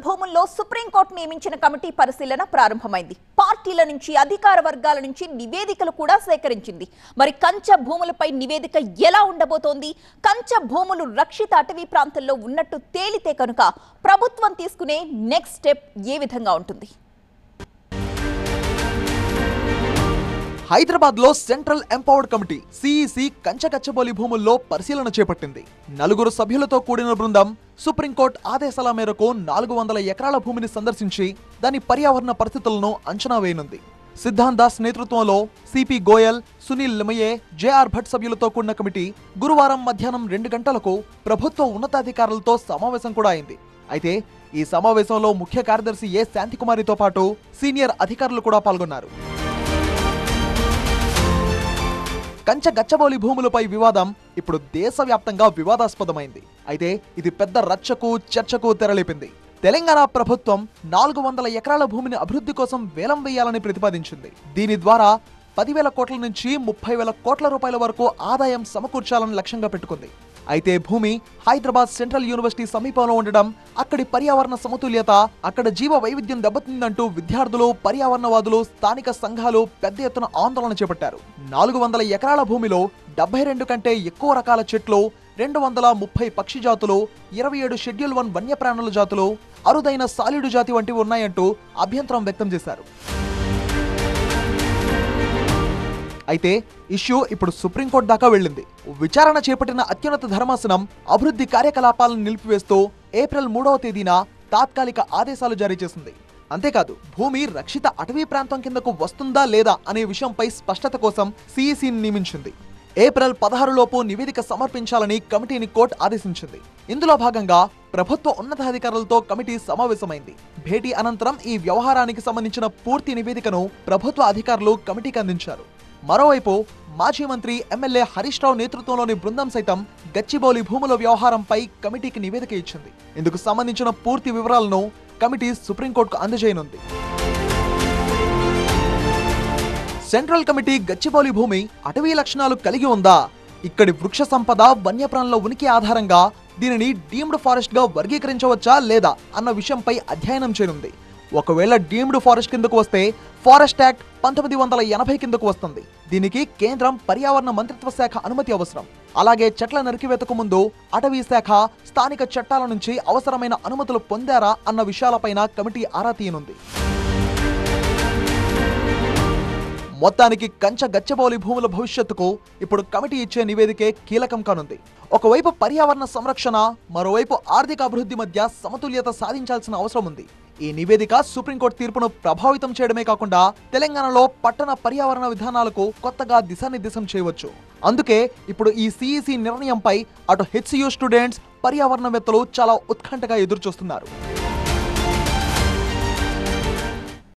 భూముల్లో సుప్రీంకోర్టు నియమించిన కమిటీ పరిశీలన ప్రారంభమైంది. పార్టీల నుంచి అధికార వర్గాల నుంచి నివేదికలు కూడా సేకరించింది. మరి కంచె భూములపై నివేదిక ఎలా ఉండబోతోంది? కంచె భూములు రక్షిత అటవీ ప్రాంతంలో ఉన్నట్టు తేలితే కనుక ప్రభుత్వం తీసుకునే నెక్స్ట్ స్టెప్ ఏ విధంగా ఉంటుంది? హైదరాబాద్ లో సెంట్రల్ ఎంపవర్డ్ కమిటీ సిఈసి కంచకచ్చబోలి భూముల్లో పరిశీలన చేపట్టింది. 4 సభ్యులతో కూడిన బృందం సుప్రీంకోర్టు ఆదేశాల మేరకు 400 ఎకరాల భూమిని సందర్శించి దాని పర్యావరణ పరిస్థితులను అంచనా వేయనుంది. సిద్ధాంత్ దాస్ నేతృత్వంలో సిపి గోయల్, సునీల్ లిమయే, జేఆర్ భట్ సభ్యులతో కూడిన కమిటీ గురువారం మధ్యాహ్నం 2 గంటలకు ప్రభుత్వ ఉన్నతాధికారులతో సమావేశం కూడా అయింది. అయితే ఈ సమావేశంలో ముఖ్య కార్యదర్శి ఏ శాంతికుమారితో పాటు సీనియర్ అధికారులు కూడా పాల్గొన్నారు. కంచగచ్చబౌలి భూములపై వివాదం ఇప్పుడు దేశవ్యాప్తంగా వివాదాస్పదమైంది. అయితే ఇది పెద్ద రచ్చకు చర్చకు తెరలేపింది. తెలంగాణ ప్రభుత్వం 400 ఎకరాల భూమిని అభివృద్ధి కోసం వేలం వేయాలని ప్రతిపాదించింది. దీని ద్వారా 10,000 కోట్ల నుంచి 30,000 కోట్ల రూపాయల వరకు ఆదాయం సమకూర్చాలని లక్ష్యంగా పెట్టుకుంది. అయితే భూమి హైదరాబాద్ సెంట్రల్ యూనివర్సిటీ సమీపంలో ఉండడం, అక్కడి పర్యావరణ సమతుల్యత, అక్కడ జీవ వైవిధ్యం దెబ్బతిందంటూ విద్యార్థులు, పర్యావరణవాదులు, స్థానిక సంఘాలు పెద్ద ఎత్తున ఆందోళన చేపట్టారు. 400 ఎకరాల భూమిలో 72 కంటే ఎక్కువ రకాల చెట్లు, 230 పక్షి జాతులు, 27 షెడ్యూల్ 1 వన్యప్రాణుల జాతులు, అరుదైన సాలిడు జాతి వంటివి ఉన్నాయంటూ అభ్యంతరం వ్యక్తం చేశారు. అయితే ఇష్యూ ఇప్పుడు సుప్రీంకోర్టు దాకా వెళ్ళింది. విచారణ చేపట్టిన అత్యున్నత ధర్మాసనం అభివృద్ధి కార్యకలాపాలను నిలిపివేస్తూ ఏప్రిల్ 3వ తేదీన తాత్కాలిక ఆదేశాలు జారీ చేసింది. అంతేకాదు భూమి రక్షిత అటవీ ప్రాంతం కిందకు వస్తుందా లేదా అనే విషయంపై స్పష్టత కోసం సిఈసిని నియమించింది. ఏప్రిల్ 16 లోపు నివేదిక సమర్పించాలని కమిటీని కోర్టు ఆదేశించింది. ఇందులో భాగంగా ప్రభుత్వ ఉన్నతాధికారులతో కమిటీ సమావేశమైంది. భేటీ అనంతరం ఈ వ్యవహారానికి సంబంధించిన పూర్తి నివేదికను ప్రభుత్వ అధికారులు కమిటీకి అందించారు. మరోవైపు మాజీ మంత్రి ఎమ్మెల్యే హరీష్ రావు నేతృత్వంలోని బృందం సైతం గచ్చిబౌలి భూముల వ్యవహారంపై కమిటీకి నివేదిక ఇచ్చింది. ఇందుకు సంబంధించిన పూర్తి వివరాలను కమిటీ సుప్రీంకోర్టుకు అందజేయనుంది. సెంట్రల్ కమిటీ గచ్చిబౌలి భూమి అటవీ లక్షణాలు కలిగి ఉందా, ఇక్కడి వృక్ష సంపద, వన్యప్రాణుల ఉనికి ఆధారంగా దీనిని డీమ్డ్ ఫారెస్ట్ గా వర్గీకరించవచ్చా లేదా అన్న విషయంపై అధ్యయనం చేయనుంది. ఒకవేళ డీమ్డ్ ఫారెస్ట్ కిందకు వస్తే ఫారెస్ట్ యాక్ట్ 1980 కిందకు వస్తుంది. దీనికి కేంద్రం పర్యావరణ మంత్రిత్వ శాఖ అనుమతి అవసరం. అలాగే చెట్ల నరికివేతకు ముందు అటవీ శాఖ, స్థానిక చట్టాల నుంచి అవసరమైన అనుమతులు పొందారా అన్న విషయాలపైన కమిటీ ఆరా తీయనుంది. మొత్తానికి కంచగచ్చబౌలి భూముల భవిష్యత్తుకు ఇప్పుడు కమిటీ ఇచ్చే నివేదికే కీలకం కానుంది. ఒకవైపు పర్యావరణ సంరక్షణ, మరోవైపు ఆర్థిక అభివృద్ధి మధ్య సమతుల్యత సాధించాల్సిన అవసరం ఉంది. ఈ నివేదిక సుప్రీంకోర్టు తీర్పును ప్రభావితం చేయడమే కాకుండా తెలంగాణలో పట్టణ పర్యావరణ విధానాలకు కొత్తగా దిశానిర్దేశం చేయవచ్చు. అందుకే ఇప్పుడు ఈ సిఈసి నిర్ణయంపై అటు హెచ్సియు స్టూడెంట్స్, పర్యావరణవేత్తలు చాలా ఉత్కంఠగా ఎదురుచూస్తున్నారు.